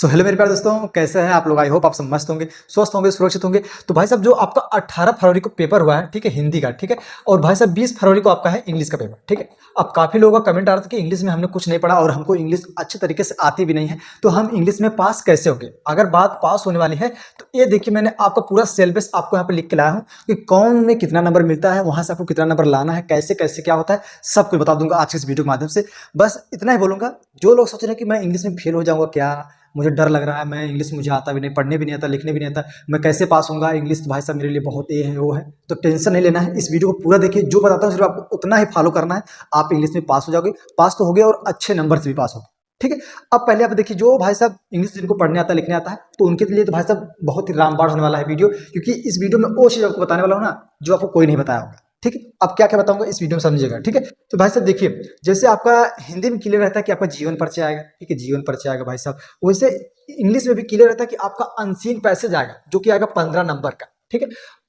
So hello मेरे प्यारे दोस्तों, कैसे हैं आप लोग। आई होप आप सब मस्त होंगे, स्वस्थ होंगे, सुरक्षित होंगे। तो भाई साहब जो आपका 18 फरवरी को पेपर हुआ है, ठीक है, हिंदी का, ठीक है। और भाई साहब 20 फरवरी को आपका है इंग्लिश का पेपर, ठीक है। अब काफी लोगों का कमेंट आ रहा था कि इंग्लिश में हमने कुछ नहीं पढ़ा और हमको इंग्लिश अच्छे तरीके से आती भी नहीं है, तो हम इंग्लिश में पास कैसे होंगे। अगर बात पास होने वाली है तो ये देखिए, मैंने आपका पूरा सिलेबस आपको यहाँ पे लिख के लाया हूँ कि कौन में कितना नंबर मिलता है, वहां से आपको कितना नंबर लाना है, कैसे कैसे क्या होता है, सब कुछ बता दूंगा आज के इस वीडियो के माध्यम से। बस इतना ही बोलूंगा, जो लोग सोच रहे हैं कि मैं इंग्लिश में फेल हो जाऊंगा, क्या मुझे डर लग रहा है, मैं इंग्लिश मुझे आता भी नहीं, पढ़ने भी नहीं आता, लिखने भी नहीं आता, मैं कैसे पास होऊंगा, इंग्लिश तो भाई साहब मेरे लिए बहुत ये है वो है, तो टेंशन नहीं लेना है। इस वीडियो को पूरा देखिए, जो बताता हूँ सिर्फ आपको उतना ही फॉलो करना है। आप इंग्लिश में पास हो जाओगे, पास तो हो गए और अच्छे नंबर से भी पास हो, ठीक है। अब पहले आप देखिए, जो भाई साहब इंग्लिश जिनको पढ़ने आता है, लिखने आता है, तो उनके लिए तो भाई साहब बहुत ही रामबाण होने वाला है वीडियो, क्योंकि इस वीडियो में वो चीज़ आपको बताने वाला हूँ ना जो आपको कोई नहीं बताया होगा, ठीक है। अब क्या क्या बताऊंगा इस वीडियो में समझिएगा, ठीक है। तो भाई साहब देखिए, जैसे आपका हिंदी में क्लियर रहता है कि आपका जीवन परिचय आएगा, ठीक है, जीवन परिचय आएगा भाई साहब, वैसे इंग्लिश में भी क्लियर रहता है कि आपका अनसीन पैसेज आएगा, जो कि आएगा 15 नंबर का, ठीक है।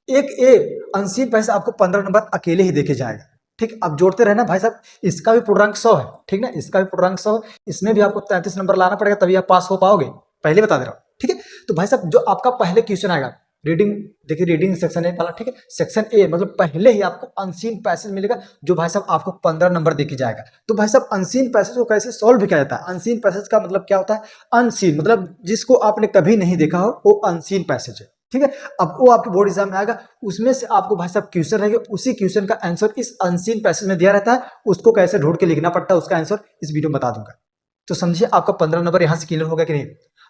एक ए अनसीन पैसेज आपको 15 नंबर अकेले ही देखे जाएगा, ठीक। अब जोड़ते रहना भाई साहब, इसका भी पूर्णांक 100 है, ठीक ना, इसका भी पूर्णांक 100, इसमें भी आपको 33 नंबर लाना पड़ेगा, तभी आप पास हो पाओगे, पहले बता दे रहा हूँ, ठीक है। तो भाई साहब जो आपका पहले क्वेश्चन आएगा, रीडिंग, देखिए रीडिंग सेक्शन ए वाला, ठीक है। सेक्शन ए मतलब पहले ही आपको अनसीन पैसेज मिलेगा, जो भाई साहब आपको 15 नंबर देके जाएगा। तो भाई साहब अनसीन पैसेज को कैसे सॉल्व भी किया जाता है, अनसीन पैसेज का मतलब क्या होता है, अनसीन मतलब जिसको आपने कभी नहीं देखा हो, वो अनसीन पैसेज है, ठीक है। अब वो आपके बोर्ड एग्जाम में आएगा, उसमें से आपको भाई साहब क्वेश्चन रहेगा, उसी क्वेश्चन का आंसर इस अनसीन पैसेज में दिया रहता है, उसको कैसे ढूंढ के लिखना पड़ता है, उसका आंसर इस वीडियो में बता दूंगा। तो समझिए आपका 15 नंबर यहाँ से क्लियर होगा कि नहीं।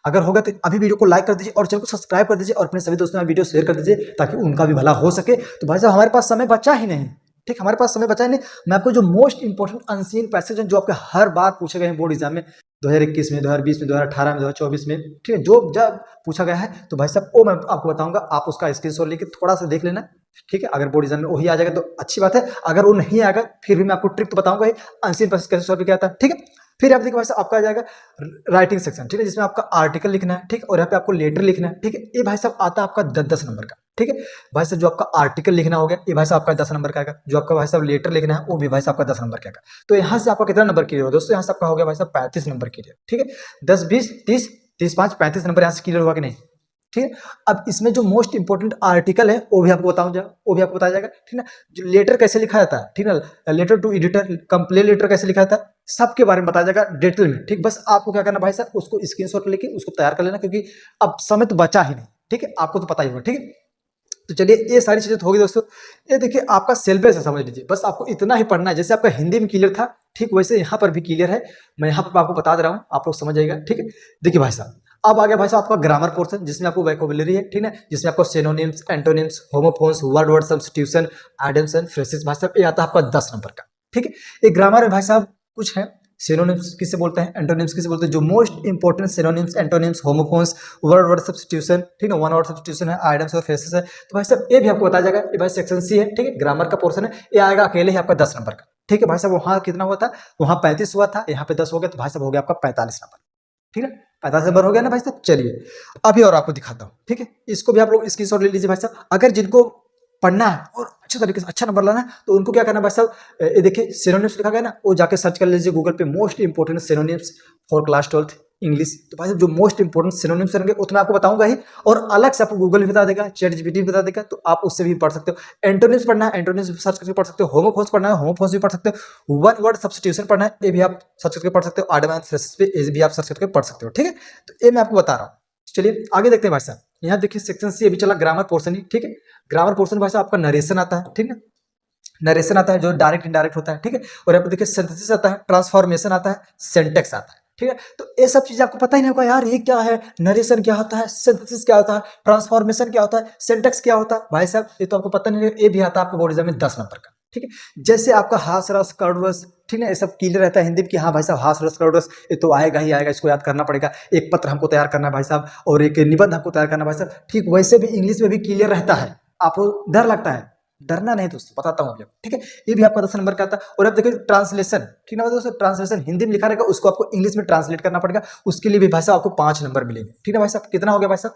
अगर होगा तो अभी वीडियो को लाइक कर दीजिए और चैनल को सब्सक्राइब कर दीजिए और अपने सभी दोस्तों में वीडियो शेयर कर दीजिए, ताकि उनका भी भला हो सके। तो भाई साहब हमारे पास समय बचा ही नहीं, ठीक, हमारे पास समय बचा ही नहीं। मैं आपको जो मोस्ट इंपॉर्टेंट अनसीन पैसेज हैं, जो आपके हर बार पूछे गए हैं बोर्ड एग्जाम में, 2021 में, 2020 में, 2018 में, 2024 में, ठीक है, जो जब पूछा गया है, तो भाई साहब वो मैं आपको बताऊंगा, आप उसका स्क्रीनशॉट लेके थोड़ा सा देख लेना, ठीक है। अगर बोर्ड एग्जाम में वही आ जाएगा तो अच्छी बात है, अगर वो नहीं आएगा फिर भी मैं आपको ट्रिक तो बताऊंगा ही, अनसीन पैसेज कैसे सॉल्व किया जाता है, ठीक है। फिर आप देखिए भाई साहब आपका आ जाएगा राइटिंग सेक्शन, ठीक है, जिसमें आपका आर्टिकल लिखना है, ठीक, और यहाँ पे आपको लेटर लिखना है, ठीक है। ये भाई साहब आता है आपका 10-10 नंबर का, ठीक है। भाई साहब जो आपका आर्टिकल लिखना हो गया, ये भाई साहब आपका 10 नंबर का आएगा। जो आपका भाई साहब लेटर लिखना है, वो भी भाई साहब आपका 10 नंबर का आएगा। तो यहाँ से आपका कितना नंबर क्लियर हो दोस्तों, यहाँ से आपका हो गया भाई साहब 35 नंबर क्लियर, ठीक है। 10, 20, 30, 30, 5, 35 नंबर यहाँ से क्लियर हुआ कि नहीं, ठीक है। अब इसमें जो मोस्ट इंपॉर्टेंट आर्टिकल है वो भी आपको बताऊंगा, वो भी आपको बताया जाएगा, ठीक ना। जो लेटर कैसे लिखा जाता है, ठीक ना, letter to editor, complain letter कैसे लिखा जाता है, सबके बारे में बताया जाएगा डिटेल में, ठीक। बस आपको क्या करना भाई साहब, उसको स्क्रीनशॉट लेके उसको तैयार कर लेना, क्योंकि अब समय तो बचा ही नहीं, ठीक है, आपको तो पता ही होगा, ठीक है। तो चलिए ये सारी चीजें तो होगी दोस्तों। ये देखिए आपका सिलेबस है, समझ लीजिए, बस आपको इतना ही पढ़ना है। जैसे आपका हिंदी में क्लियर था, ठीक, वैसे यहाँ पर भी क्लियर है। मैं यहाँ पर आपको बता दे रहा हूँ, आप लोग समझ जाइएगा, ठीक है। देखिए भाई साहब अब आ गया भाई साहब आपका ग्रामर पोर्शन, जिसमें आपको वोकैबुलरी है, ठीक है, जिसमें आपको synonyms, antonyms, homophones, word word substitution, idioms, phrases, भाई साहब ये आता है आपका 10 नंबर का, ठीक है। ये ग्रामर में भाई साहब कुछ है, सिनोनिम्स किसे बोलते हैं, एंटोनिम्स किसे बोलते हैं, जो most important synonyms, antonyms, homophones, word word substitution, ठीक है, वन वर्ड सब्स्टिट्यूशन है, आइडम्स और फ्रेसेस है। तो भाई साहब ये भी आपको बताया जाएगा। ये भाई सेक्शन सी है, ठीक है, ग्रामर का पोर्शन है, ये आएगा अकेले ही आपका 10 नंबर का, ठीक है। भाई साहब वहाँ कितना हुआ था, वहाँ 35 हुआ था, यहाँ पे 10 हो गया, तो भाई साहब हो गया आपका 45 नंबर, ठीक है। 45 नंबर हो गया ना भाई साहब। चलिए अभी और आपको दिखाता हूँ, ठीक है। इसको भी आप लोग स्क्रीनशॉट ले लीजिए भाई साहब। अगर जिनको पढ़ना है और अच्छे तरीके से अच्छा नंबर लाना है, तो उनको क्या करना है भाई साहब, ये देखिए सिनोनिम्स लिखा गया ना, वो जाके सर्च कर लीजिए गूगल पे, most important synonyms for class 12 English. तो भाई साहब जो मोस्ट इंपॉर्टेंट सिनोनिम्स रहेंगे वो तो मैं आपको बताऊंगा ही, और अलग से आपको गूगल भी बता देगा, चैट जीपीटी भी बता देगा, तो आप उससे भी पढ़ सकते हो। एंटोनिम्स पढ़ना है, एंटोनिम्स सर्च करके पढ़ सकते हो। होमोफोन्स पढ़ना है, होमोफोन्स भी पढ़ सकते हो। वन वर्ड सब्स्टिट्यूशन पढ़ना है, ये भी आप सर्च करके पढ़ सकते हो। एडवांस फ्रेसेस पे ये भी आप सर्च करके पढ़ सकते हो, ठीक है। तो ये मैं आपको बता रहा हूँ। चलिए आगे देखते हैं भाई साहब। यहाँ देखिए सेक्शन सी अभी चला ग्रामर पोर्शन ही, ठीक है। ग्रामर पोर्शन भाई साहब आपका नरेशन आता है, ठीक है, नरेशन आता है जो डायरेक्ट इनडायरेक्ट होता है, ठीक है। और यहाँ पे देखिए सिंथेसिस आता है, ट्रांसफॉर्मेशन आता है, सिंटेक्स आता है, ठीक है। तो ये सब चीजें आपको पता ही नहीं होगा यार, ये क्या है, नरेशन क्या होता है, सिंथेसिस क्या होता है, ट्रांसफॉर्मेशन क्या होता है, सिंटेक्स क्या होता है, भाई साहब ये तो आपको पता नहीं है। ये भी आता है आपको बोर्ड एग्जाम में 10 नंबर का, ठीक है। जैसे आपका हास रस कर्ड रस, ठीक है, ये सब क्लियर रहता है हिंदी में कि हाँ भाई साहब हास रस कर्ड रस ये तो आएगा ही आएगा, इसको याद करना पड़ेगा। एक पत्र हमको तैयार करना है भाई साहब, और एक निबंध हमको तैयार करना है भाई साहब, ठीक। वैसे भी इंग्लिश में भी क्लियर रहता है, आपको डर लगता है, डरना नहीं दोस्तों, बताता हूँ अभी, ठीक है। ये भी आपका 10 नंबर का आता है। और अब देखिए ट्रांसलेशन, ठीक है दोस्तों, ट्रांसलेशन हिंदी में लिखा रहेगा, उसको आपको इंग्लिश में ट्रांसलेट करना पड़ेगा, उसके लिए भी भाई साहब आपको 5 नंबर मिलेंगे, ठीक है भाई साहब। कितना हो गया भाई साहब,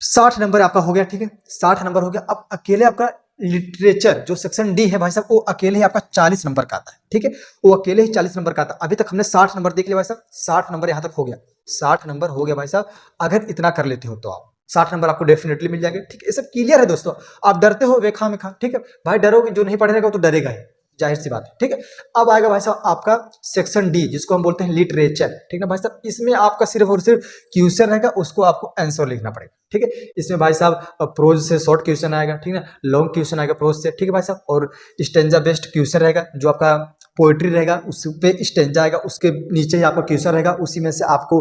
60 नंबर आपका हो गया, ठीक है, 60 नंबर हो गया। अब अकेले आपका लिटरेचर जो सेक्शन डी है भाई साहब वो अकेले ही आपका 40 नंबर का आता है, ठीक है, वो अकेले ही 40 नंबर का आता है। अभी तक हमने 60 नंबर देख लिया भाई साहब, 60 नंबर यहाँ तक हो गया, 60 नंबर हो गया भाई साहब। अगर इतना कर लेते हो तो आप 60 नंबर आपको डेफिनेटली मिल जाएंगे, ठीक है, ये सब क्लियर है दोस्तों। आप डरते हो वेखा में खा, ठीक है भाई, डरोगे, जो नहीं पढ़ेगा वो तो डरेगा ही, जाहिर सी बात है, ठीक है। अब आएगा भाई साहब आपका सेक्शन डी जिसको हम बोलते हैं लिटरेचर, ठीक है भाई साहब, इसमें आपका सिर्फ और सिर्फ क्वेश्चन रहेगा, उसको आपको आंसर लिखना पड़ेगा, ठीक है। इसमें भाई साहब प्रोज से शॉर्ट क्वेश्चन आएगा, ठीक है, लॉन्ग क्वेश्चन आएगा प्रोज से, ठीक है भाई साहब, और स्टेंजा बेस्ड क्वेश्चन रहेगा, जो आपका पोइट्री रहेगा उस पे स्टेंजा आएगा, उसके नीचे ही आपका क्वेश्चन रहेगा, उसी में से आपको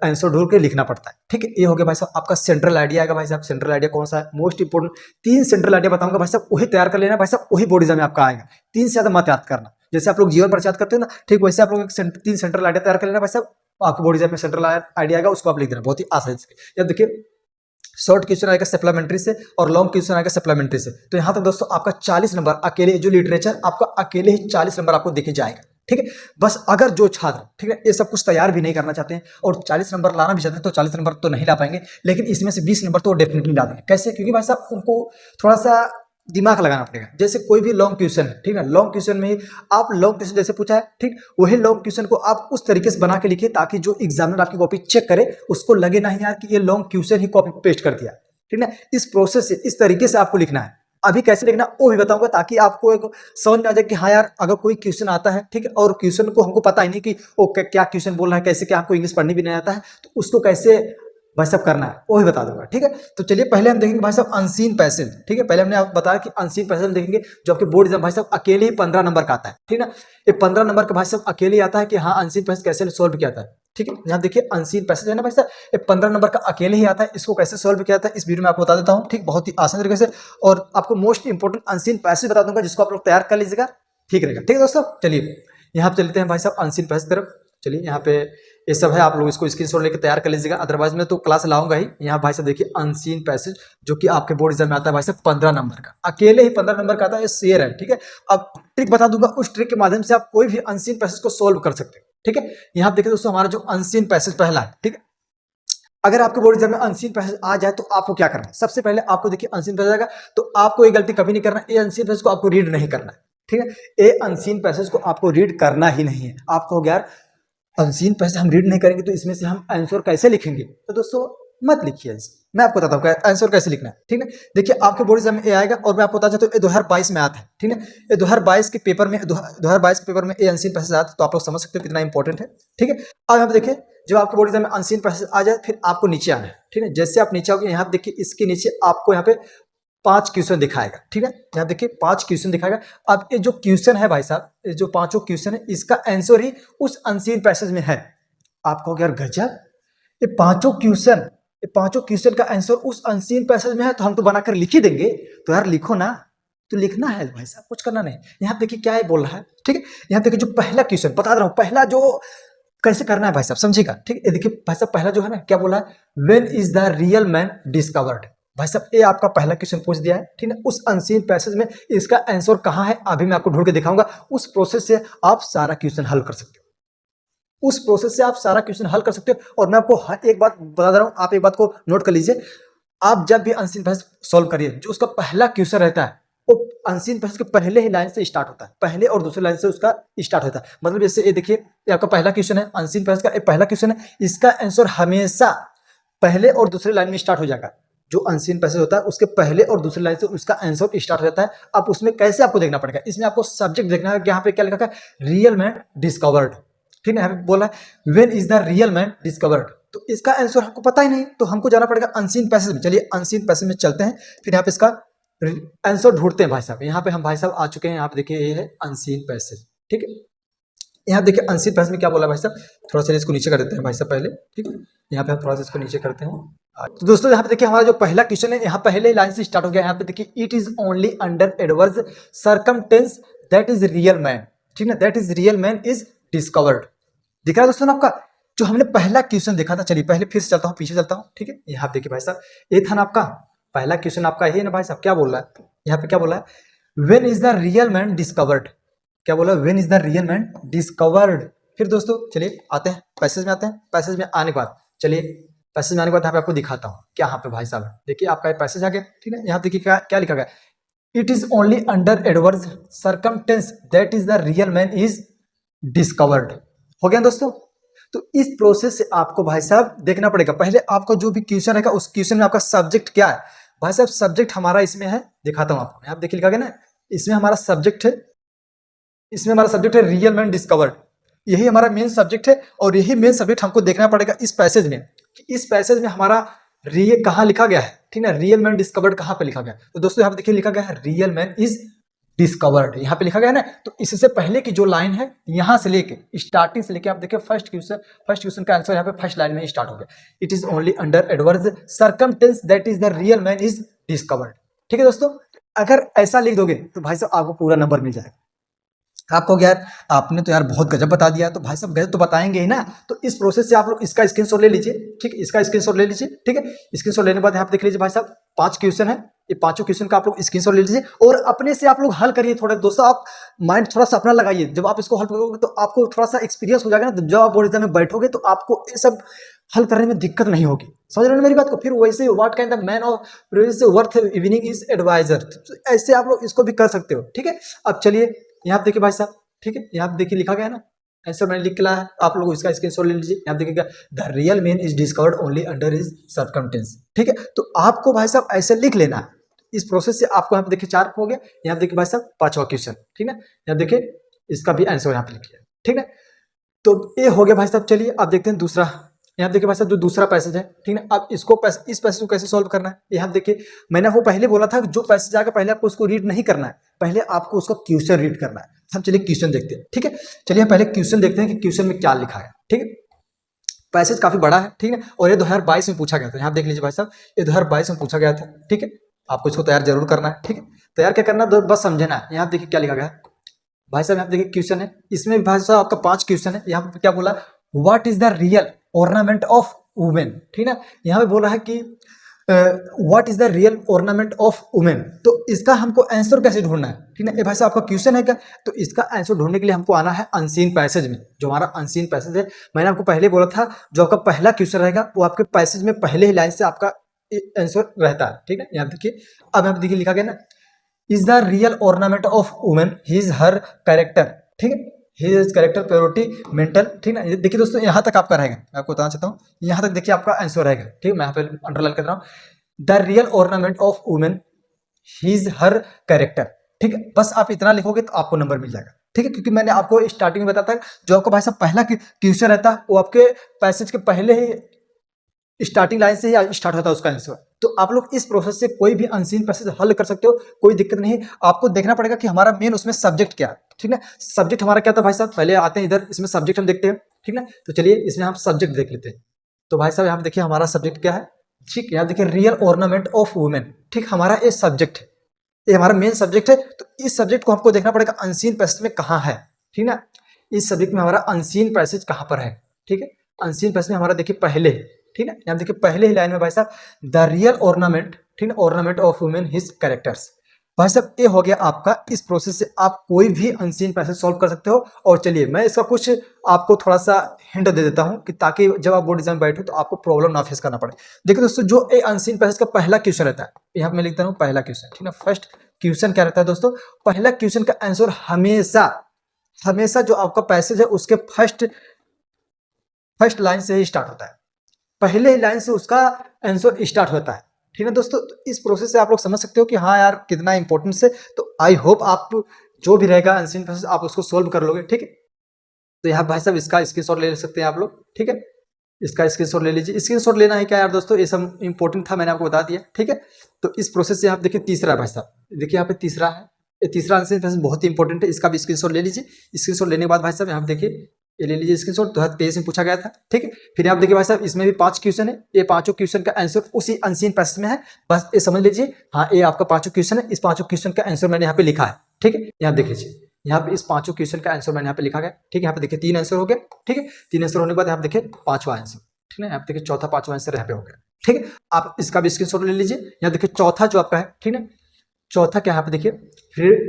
आंसर ढूंढ के लिखना पड़ता है, ठीक है। ये हो गया भाई साहब आपका सेंट्रल आइडिया आएगा भाई साहब। सेंट्रल आइडिया कौन सा है, मोस्ट इंपोर्टेंट 3 सेंट्रल आइडिया बताऊंगा भाई साहब, वही तैयार कर लेना भाई साहब, वही बोर्ड एग्जाम में आपका आएगा। 3 से ज्यादा मत याद करना, जैसे आप लोग जीवन पर याद करते हो ना, ठीक वैसे आप लोग 3 सेंट्रल आइडिया तैयार कर लेना भाई साहब, आपके बोर्ड एग्जाम में सेंट्रल आइडिया आएगा, उसको आप लिख देना बहुत ही आसानी से। अब देखिए शॉर्ट क्वेश्चन आएगा सप्लीमेंट्री से और लॉन्ग क्वेश्चन आएगा सप्लीमेंट्री से। तो यहाँ तक दोस्तों आपका 40 नंबर अकेले, जो लिटरेचर आपका अकेले ही 40 नंबर आपको देखे जाएगा, ठीक है। बस अगर जो छात्र, ठीक है, ये सब कुछ तैयार भी नहीं करना चाहते हैं और 40 नंबर लाना भी चाहते हैं तो 40 नंबर तो नहीं ला पाएंगे, लेकिन इसमें से 20 नंबर तो डेफिनेटली ला देंगे। कैसे? क्योंकि भाई साहब उनको थोड़ा सा दिमाग लगाना पड़ेगा। जैसे कोई भी लॉन्ग क्वेश्चन है, ठीक है, लॉन्ग क्वेश्चन में ही आप लॉन्ग क्वेश्चन जैसे पूछा है, ठीक, वही लॉन्ग क्वेश्चन को आप उस तरीके से बना के लिखिए ताकि जो एग्जामिनर आपकी कॉपी चेक करे उसको लगे नहीं यार कि ये लॉन्ग क्वेश्चन ही कॉपी पेस्ट कर दिया, ठीक है। इस प्रोसेस से, इस तरीके से आपको लिखना है। अभी कैसे लिखना वो भी बताऊंगा ताकि आपको एक समझ में आ जाए कि हाँ यार अगर कोई क्वेश्चन आता है, ठीक है, और क्वेश्चन को हमको पता ही नहीं कि वो क्या क्वेश्चन बोल रहा है, कैसे, क्या आपको इंग्लिश पढ़नी भी नहीं आता है, तो उसको कैसे भाई साहब करना है वो भी बता दूंगा, ठीक है। तो चलिए पहले हम देखेंगे भाई साहब अनसीन पैसेज, ठीक है। पहले हमने आपको बताया कि अनसीन पैसेज हम देखेंगे जो आपके बोर्ड एग्जाम भाई साहब अकेले ही 15 नंबर का आता है, ठीक है ना। ये 15 नंबर का भाई साहब अकेले ही आता है कि हाँ अनसीन पैसेज कैसे सोल्व किया जाता है, ठीक है। यहाँ देखिए अनसीन पैसेज है ना भाई साहब, ये 15 नंबर का अकेले ही आता है, इसको कैसे सोल्व किया जाता है इस वीडियो में आपको बता देता हूँ, ठीक, बहुत ही आसान तरीके से। और आपको मोस्ट इंपोर्टेंट अनसीन पैसेज बता दूंगा जिसको आप लोग तैयार कर लीजिएगा, ठीक रहेगा, ठीक है दोस्तों। चलिए यहाँ पे चलते हैं भाई साहब अनसीन पैसेज तरफ। चलिए यहाँ पे ये सब है, आप लोग इसको स्क्रीनशॉट लेकर तैयार कर लीजिएगा, अदरवाइज मैं तो क्लास लाऊंगा ही। यहाँ भाई साहब देखिए अनसीन पैसेज जो कि आपके बोर्ड एग्जाम में आता है भाई साहब 15 नंबर का, अकेले ही 15 नंबर का आता है, ये शेयर है, ठीक है। अब ट्रिक बता दूंगा, उस ट्रिक के माध्यम से आप कोई भी अनसीन पैसेज को सोल्व कर सकते हो, ठीक है। यहाँ देखिए दोस्तों हमारा जो अनसीन पैसेज पहला है, ठीक है। अगर आपके बोर्ड एग्जाम में अनसीन पैसेज आ जाए तो आपको क्या करना है, सबसे पहले आपको देखिए अनसीन पैसेज आएगा तो आपको ये गलती कभी नहीं करना, ये अनसीन पैसेज को आपको रीड नहीं करना है, ठीक है। ये अनसीन पैसेज को आपको रीड करना ही नहीं है। आपको हो गया यार अनसीन पैसेज हम रीड नहीं करेंगे तो इसमें से हम आंसर कैसे लिखेंगे, तो दोस्तों मत लिखिए आंसर, मैं आपको बताता हूँ आंसर कैसे लिखना है, ठीक है। देखिए आपके बोर्ड एग्जाम में ये आएगा और मैं आपको बताता हूँ 2022 में आता है, ठीक है। ये 2022 के पेपर में 2022 के पेपर में ये अनसीन पैसेज आता है, तो आप लोग समझ सकते हो कितना इंपॉर्टेंट है, ठीक है। अब यहाँ पे देखिए जब आपके बोर्ड एग्जाम में अनसीन पैसेज आ जाए फिर आपको नीचे आना है, ठीक है। जैसे आप नीचे आओगे यहाँ पे देखिए इसके नीचे आपको यहाँ पे 5 क्वेश्चन दिखाएगा, ठीक है। यहाँ देखिए 5 क्वेश्चन दिखाएगा। अब ये जो क्वेश्चन है भाई साहब, ये जो 5 क्वेश्चन है इसका आंसर ही उस अनसीन पैसेज में है। आपको यार गजब, ये पांचों क्वेश्चन का आंसर उस अनसीन पैसेज में है, तो हम तो बनाकर लिख ही देंगे। तो यार लिखो ना, तो लिखना है भाई साहब, कुछ करना नहीं। यहाँ देखिए क्या है बोल रहा है, ठीक है। यहाँ देखिए जो पहला क्वेश्चन बता रहा हूँ, पहला जो कैसे करना है भाई साहब समझिएगा, ठीक है। देखिए भाई साहब पहला जो है ना क्या बोला है, when is the real man discovered. भाई साहब ये आपका पहला क्वेश्चन पूछ दिया है, ठीक है। उस अनसीन पैसेज में इसका आंसर कहाँ है अभी मैं आपको ढूंढ के दिखाऊंगा। उस प्रोसेस से आप सारा क्वेश्चन हल कर सकते हो, उस प्रोसेस से आप सारा क्वेश्चन हल कर सकते हो। और मैं आपको एक बात बता रहा हूं, आप एक बात को नोट कर लीजिए, आप जब भी अनसीन पैसेज सॉल्व करिए जो उसका पहला क्वेश्चन रहता है वो अनसीन पैसेज के पहले ही लाइन से स्टार्ट होता है, पहले और दूसरे लाइन से उसका स्टार्ट होता है। मतलब जैसे ये देखिए ये आपका पहला क्वेश्चन है, अनसीन पैसेज का पहला क्वेश्चन है, इसका आंसर हमेशा पहले और दूसरे लाइन में स्टार्ट हो जाएगा। जो अनसीन पैसेज होता है उसके पहले और दूसरे लाइन से उसका आंसर स्टार्ट हो जाता है। अब उसमें कैसे आपको देखना पड़ेगा, इसमें आपको सब्जेक्ट देखना है, यहाँ पे क्या लिखा है, रियल मैन डिस्कवर्ड, ठीक है। यहाँ पे बोला है when is the real man discovered, तो इसका आंसर हमको पता ही नहीं, तो हमको जाना पड़ेगा अनसीन पैसेज में। चलिए अनसीन पैसेज में चलते हैं, फिर यहाँ पे इसका आंसर ढूंढते हैं भाई साहब। यहाँ पे हम भाई साहब आ चुके हैं, यहाँ पे देखिए ये है अनसीन पैसेज, ठीक है। यहाँ देखिए अनसीन पैसेज में क्या बोला भाई साहब, थोड़ा सा इसको नीचे कर देते हैं भाई साहब पहले, ठीक है। यहाँ पे हम थोड़ा सा इसको नीचे करते हैं। तो दोस्तों यहाँ पे देखिए हमारा जो पहला क्वेश्चन है यहाँ पहले लाइन से स्टार्ट हो गया। यहाँ पे देखिए it is only under adverse circumstance that is real man, ठीक है, that is real man is discovered. दिख रहा है दोस्तों आपका जो हमने पहला क्वेश्चन देखा था। चलिए पहले फिर से चलता हूँ, पीछे चलता हूँ, ठीक है। यहाँ देखिए भाई साहब ये था ना आपका पहला क्वेश्चन, आपका ये ना भाई साहब क्या बोल रहा है, यहाँ पे क्या बोला है, when is the real man discovered, क्या बोला, when is the real man discovered. फिर दोस्तों चलिए आते हैं पैसेज में, आते हैं पैसेज में आने के बाद, चलिए पैसेज में आने के बाद यहाँ पे आपको दिखाता हूँ क्या यहाँ पे भाई साहब देखिए आपका पैसेज आ गया, ठीक है। यहाँ देखिए क्या क्या लिखा गया, it is only under adverse circumstance that is the real man is discovered. हो गया दोस्तों। तो इस प्रोसेस से आपको भाई साहब देखना पड़ेगा, पहले आपका जो भी क्वेश्चन रहेगा उस क्वेश्चन में आपका सब्जेक्ट क्या है। भाई साहब सब्जेक्ट हमारा इसमें है, दिखाता हूं आपको, यहाँ देखिए लिखा गया ना, इसमें हमारा सब्जेक्ट है, इसमें हमारा सब्जेक्ट है रियल मैन डिस्कवर्ड, यही हमारा मेन सब्जेक्ट है। और यही मेन सब्जेक्ट हमको देखना पड़ेगा इस पैसेज में, कि इस पैसेज में हमारा रियल कहाँ लिखा गया है, ठीक है, रियल मैन डिस्कवर्ड कहाँ पे लिखा गया है। तो दोस्तों यहाँ पे देखिए लिखा गया है रियल मैन इज डिस्कवर्ड, यहाँ पे लिखा गया है ना। तो इससे पहले की जो लाइन है यहाँ से लेके स्टार्टिंग से लेके आप देखिए फर्स्ट क्वेश्चन का आंसर यहाँ पे फर्स्ट लाइन में स्टार्ट हो गया, it is only under adverse circumstance that is the real man is discovered. ठीक है दोस्तों, अगर ऐसा लिख दोगे तो भाई साहब आपको पूरा नंबर मिल जाएगा। आपको यार आपने तो यार बहुत गजब बता दिया, तो भाई साहब गजब तो बताएंगे ही ना। तो इस प्रोसेस से आप लोग इसका स्क्रीनशॉट ले लीजिए, ठीक है, इसका स्क्रीनशॉट ले लीजिए, ठीक है। स्क्रीनशॉट लेने के बाद यहाँ पे देख लीजिए भाई साहब 5 क्वेश्चन है, ये पांचों क्वेश्चन का आप लोग स्क्रीनशॉट ले लीजिए और अपने से आप लोग हल करिए। थोड़ा दोस्तों आप माइंड थोड़ा सा अपना लगाइए, जब आप इसको हल करोगे तो आपको थोड़ा सा एक्सपीरियंस हो जाएगा ना, तो जब आप बोर्ड एग्जाम में बैठोगे तो आपको ये सब हल करने में दिक्कत नहीं होगी। समझ रहे हो मेरी बात को। फिर वैसे what kind of man of worth evening is adviser, ऐसे आप लोग इसको भी कर सकते हो, ठीक है। अब चलिए यहाँ देखिए भाई साहब, ठीक है, यहाँ देखिए लिखा गया है ना, आंसर मैंने लिख के लाया है, आप लोग इसका स्क्रीनशॉट ले लीजिए। यहाँ देखिएगा the real man is discovered only under his circumstance, ठीक है। तो आपको भाई साहब ऐसे लिख लेना है। इस प्रोसेस से आपको यहाँ पे देखिए 4 हो गया, यहाँ देखिए भाई साहब 5वां क्वेश्चन, ठीक है। यहाँ देखिए इसका भी आंसर यहाँ पे लिख लिया, ठीक है। तो ये हो गया भाई साहब। चलिए अब देखते हैं दूसरा। यहाँ देखिए भाई साहब जो दूसरा पैसेज है, ठीक है, अब इसको इस पैसेज को कैसे सॉल्व करना है। यहाँ देखिए मैंने आपको पहले बोला था जो पैसेज आकर पहले आपको उसको रीड नहीं करना है, पहले आपको उसका क्वेश्चन रीड करना है। हम चलिए क्वेश्चन देखते हैं, ठीक है। चलिए पहले क्वेश्चन देखते हैं कि क्वेश्चन में क्या लिखा है, ठीक है। पैसेज काफी बड़ा है, ठीक है, और ये 2022 में पूछा गया था। यहाँ देख लीजिए भाई साहब ये 2022 में पूछा गया था, ठीक है। आपको इसको तैयार जरूर करना है, ठीक है। तैयार क्या करना है बस समझना है। यहाँ देखिए क्या लिखा गया है भाई साहब, यहाँ देखिए क्वेश्चन है, इसमें भाई साहब आपका 5 क्वेश्चन है। यहाँ पे क्या बोला, what is the real ornament of women, ठीक है ना। यहाँ पे बोल रहा है कि what is the real ornament of women, तो इसका हमको आंसर कैसे ढूंढना है, ठीक है। ये भाई साहब आपका क्वेश्चन है क्या, तो इसका आंसर ढूंढने के लिए हमको आना है अनसीन पैसेज में। जो हमारा अनसीन पैसेज है, मैंने आपको पहले बोला था जो आपका पहला क्वेश्चन रहेगा वो आपके पैसेज में पहले ही लाइन से आपका आंसर रहता है, ठीक है। यहाँ देखिए अब यहाँ देखिए लिखा गया ना, is the real ornament of women his her character, ठीक है, हिज कैरेक्टर प्योरिटी मेंटल, ठीक है ना। देखिए दोस्तों यहाँ तक आपका रहेगा, मैं आपको बताना चाहता हूँ, यहाँ तक देखिए आपका आंसर रहेगा, ठीक है। मैं यहाँ पे अंडरलाइन कर रहा हूँ, the real ornament of women his her character, ठीक है। बस आप इतना लिखोगे तो आपको नंबर मिल जाएगा, ठीक है। क्योंकि मैंने आपको स्टार्टिंग में बताया था जो आपको भाई साहब पहला क्वेश्चन रहता है वो आपके पैसेज के पहले ही स्टार्टिंग लाइन से ही स्टार्ट होता है उसका आंसर। तो आप लोग इस प्रोसेस से कोई भी अनसीन पैसेज हल कर सकते हो, कोई दिक्कत नहीं। आपको देखना पड़ेगा कि हमारा मेन उसमें सब्जेक्ट क्या है, ठीक है। सब्जेक्ट हमारा क्या था भाई साहब, पहले आते हैं इधर, इसमें सब्जेक्ट हम देखते हैं, ठीक है। तो चलिए इसमें हम सब्जेक्ट देख लेते हैं। तो भाई साहब यहाँ देखिए हमारा सब्जेक्ट क्या है, ठीक, यहाँ देखिए रियल ऑर्नामेंट ऑफ वुमेन, ठीक, हमारा ये सब्जेक्ट है, ये हमारा मेन सब्जेक्ट है। तो इस सब्जेक्ट को हमको देखना पड़ेगा अनसीन पैसेज में कहाँ है, ठीक है ना। इस सब्जेक्ट में हमारा अनसीन पैसेज कहाँ पर है, ठीक है। अनसीन पैसेज में हमारा देखिए पहले, ठीक है, यहाँ देखिए पहले ही लाइन में भाई साहब द रियल ऑर्नामेंट, ठीक है, ornament of women his characters. भाई साहब ये हो गया आपका। इस प्रोसेस से आप कोई भी अनसीन पैसेज सॉल्व कर सकते हो। और चलिए मैं इसका कुछ आपको थोड़ा सा हिंट दे देता हूँ कि ताकि जब आप बोर्ड एग्जाम में बैठो तो आपको प्रॉब्लम ना फेस करना पड़े। देखिए दोस्तों जो ए अनसीन पैसेज का पहला क्वेश्चन रहता है, यहाँ पे मैं लिखता हूँ पहला क्वेश्चन, ठीक है। फर्स्ट क्वेश्चन क्या रहता है दोस्तों, पहला क्वेश्चन का आंसर हमेशा जो आपका पैसेज है उसके फर्स्ट लाइन से ही स्टार्ट होता है, पहले लाइन से उसका आंसर स्टार्ट होता है, ठीक है दोस्तों। तो इस प्रोसेस से आप लोग समझ सकते हो कि हाँ यार कितना इंपॉर्टेंस है। तो आई होप आप जो भी रहेगा अनसीन प्रोसेस आप उसको सोल्व कर लोगे, ठीक है। तो यहाँ भाई साहब इसका स्क्रीनशॉट ले सकते हैं आप लोग, ठीक है, इसका स्क्रीनशॉट ले लीजिए। स्क्रीनशॉट लेना है क्या यार दोस्तों, ये सब इंपॉर्टेंट था, मैंने आपको बता दिया, ठीक है। तो इस प्रोसेस से आप देखिए तीसरा भाई साहब, देखिए यहाँ पे तीसरा है, ये तीसरा आंसर पैसेज बहुत ही इंपॉर्टेंट है, इसका भी स्क्रीनशॉट ले लीजिए। स्क्रीनशॉट लेने के बाद भाई साहब यहाँ देखिए ये ले लीजिए स्क्रीनशॉट, 2023 में पूछा गया था, ठीक है। फिर आप देखिए भाई साहब इसमें भी 5 क्वेश्चन है, ये पांचों क्वेश्चन का आंसर उसी अनसीन पैसेज में है, बस ये समझ लीजिए। हाँ ये आपका 5 क्वेश्चन है, इस 5 क्वेश्चन का आंसर मैंने यहाँ पे लिखा है, ठीक है। यहाँ देख लीजिए, यहाँ पे इस 5 क्वेश्चन का आंसर मैंने यहाँ पे लिखा गया, ठीक है। यहाँ पे देखिए 3 आंसर हो गया, ठीक है। 3 आंसर होने के बाद यहाँ देखिए 5वां आंसर, ठीक है। यहाँ पे देखिए चौथा 5वां आंसर यहाँ पे हो गया, ठीक है। आप इसका भी स्क्रीनशॉट ले लीजिए। यहाँ देखिए चौथा जो आपका है, ठीक है, चौथा क्या यहाँ पे देखिए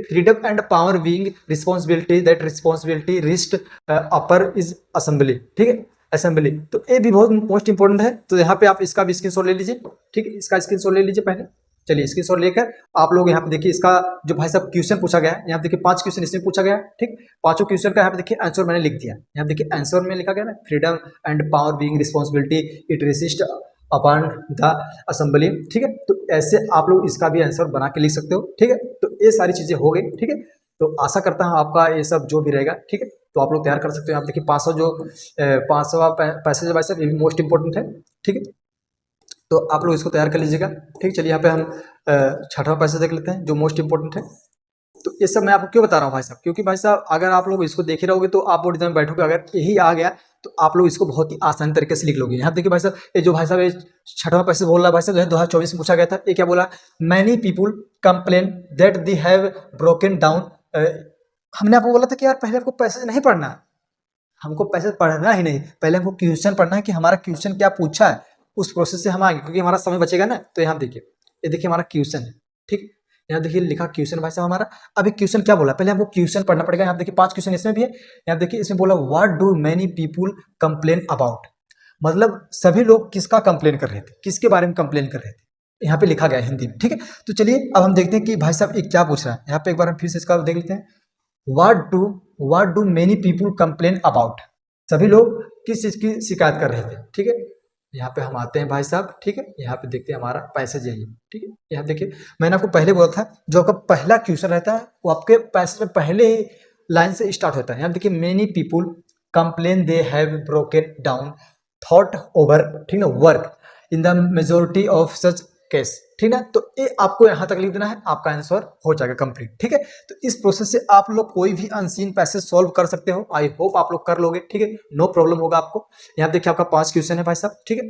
freedom and power being responsibility that responsibility wrist upper is assembly, ठीक है, असेंबली। तो ये भी बहुत मोस्ट इंपॉर्टेंट है। तो यहाँ पे आप इसका भी स्क्रीनशॉट ले लीजिए, ठीक है, इसका स्क्रीनशॉट ले लीजिए पहले, चलिए स्क्रीनशॉट लेकर आप लोग यहाँ पे देखिए इसका जो भाई साहब क्वेश्चन पूछा गया है, यहाँ पे देखिए 5 क्वेश्चन इसमें पूछा गया है, ठीक। 5 क्वेश्चन का यहाँ पे देखिए आंसर मैंने लिख दिया। यहाँ पे देखिए आंसर में लिखा गया ना, freedom and power being responsibility it resist upon the assembly, ठीक है। तो ऐसे आप लोग इसका भी आंसर बना के लिख सकते हो, ठीक है। तो ये सारी चीजें हो गई, ठीक है। तो आशा करता हूँ आपका ये सब जो भी रहेगा, ठीक है, तो आप लोग तैयार कर सकते हो। आप देखिए 500 जो 500 पैसेज है भाई साहब, ये भी मोस्ट इंपॉर्टेंट है, ठीक है। तो आप लोग इसको तैयार कर लीजिएगा, ठीक। चलिए यहाँ पे हम छठवां पैसेज देख लेते हैं जो मोस्ट इंपॉर्टेंट है। तो ये सब मैं आपको क्यों बता रहा हूँ भाई साहब, क्योंकि भाई साहब अगर आप लोग इसको देख ही रहोगे तो आप बोर्ड एग्जाम में बैठोगे, अगर यही आ गया तो आप लोग इसको बहुत ही आसान तरीके से लिख लोगे। यहाँ देखिए भाई साहब, ये जो भाई साहब ये छठवां पैसेज बोल रहा है भाई साहब, 2024 में पूछा गया था। ये क्या बोला, many people complain that they have broken down. हमने आपको बोला था कि यार पहले आपको पैसेज नहीं पढ़ना है, हमको पैसेज पढ़ना ही नहीं, पहले हमको क्वेश्चन पढ़ना है कि हमारा क्वेश्चन क्या पूछा है, उस प्रोसेस से हम आएंगे, क्योंकि हमारा समय बचेगा ना। तो यहाँ देखिए, ये देखिए हमारा क्वेश्चन है, ठीक। यहाँ देखिए लिखा क्वेश्चन भाई साहब हमारा। अभी क्वेश्चन क्या बोला, पहले हमको क्वेश्चन पढ़ना पड़ेगा। यहाँ देखिए 5 क्वेश्चन इसमें भी है। यहाँ देखिए इसमें बोला what do many people complain about, मतलब सभी लोग किसका कंप्लेन कर रहे थे, किसके बारे में कंप्लेन कर रहे थे, यहाँ पे लिखा गया है हिंदी में, ठीक है। तो चलिए अब हम देखते हैं कि भाई साहब ये क्या पूछ रहा है। यहाँ पे एक बार हम फिर से इसका देख लेते हैं। What do many people complain about, सभी लोग किस चीज की शिकायत कर रहे थे, ठीक है। यहाँ पे हम आते हैं भाई साहब, ठीक है। यहाँ पे देखते हैं हमारा पैसेज यही है, ठीक है। यहाँ देखिए मैंने आपको पहले बोला था जो आपका पहला क्वेश्चन रहता है वो आपके पैसेज में पहले ही लाइन से स्टार्ट होता है। यहाँ देखिए many people complain they have broken down thought over, ठीक ना, work in the majority of such case, ठीक ना। तो ये आपको यहाँ तक लिख देना है, आपका आंसर हो जाएगा कंप्लीट, ठीक है। तो इस प्रोसेस से आप लोग कोई भी अनसीन पैसेज सॉल्व कर सकते हो। आई होप आप लोग कर लोगे, ठीक है, नो प्रॉब्लम होगा आपको। यहाँ देखिए आपका 5 क्वेश्चन है भाई साहब, ठीक है।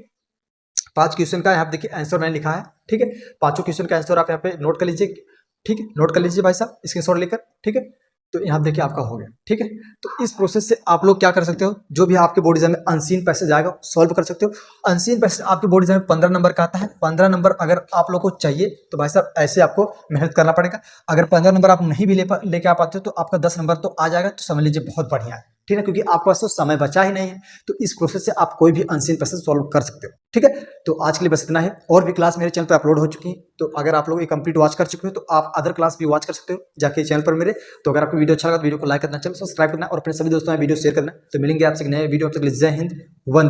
5 क्वेश्चन का यहाँ देखिए आंसर मैंने लिखा है, ठीक है। 5 क्वेश्चन का आंसर आप यहाँ पे नोट कर लीजिए, ठीक है, नोट कर लीजिए भाई साहब स्क्रीनशॉट लेकर, ठीक है। तो यहाँ देखिए आपका हो गया, ठीक है। तो इस प्रोसेस से आप लोग क्या कर सकते हो, जो भी आपके बोर्ड एग्जाम में अनसीन पैसेज आएगा सॉल्व कर सकते हो। अनसीन पैसेज आपके बोर्ड एग्जाम में 15 नंबर का आता है। 15 नंबर अगर आप लोग को चाहिए तो भाई साहब ऐसे आपको मेहनत करना पड़ेगा। अगर 15 नंबर आप नहीं भी लेके आ पाते हो तो आपका 10 नंबर तो आ जाएगा, तो समझ लीजिए बहुत बढ़िया है, ठीक है, क्योंकि आपके पास तो समय बचा ही नहीं है। तो इस प्रोसेस से आप कोई भी अनसीन पैसेज सॉल्व कर सकते हो, ठीक है। तो आज के लिए बस इतना है। और भी क्लास मेरे चैनल पर अपलोड हो चुकी है, तो अगर आप लोग ये कंप्लीट वॉच कर चुके हो तो आप अदर क्लास भी वॉच कर सकते हो जाके चैनल पर मेरे। तो अगर आपको वीडियो अच्छा लगा तो वीडियो को लाइक करना, चैनल सब्सक्राइब करना और अपने सभी दोस्तों में वीडियो शेयर करना। तो मिलेंगे आपसे नए वीडियो, तक जय हिंद, वंदे।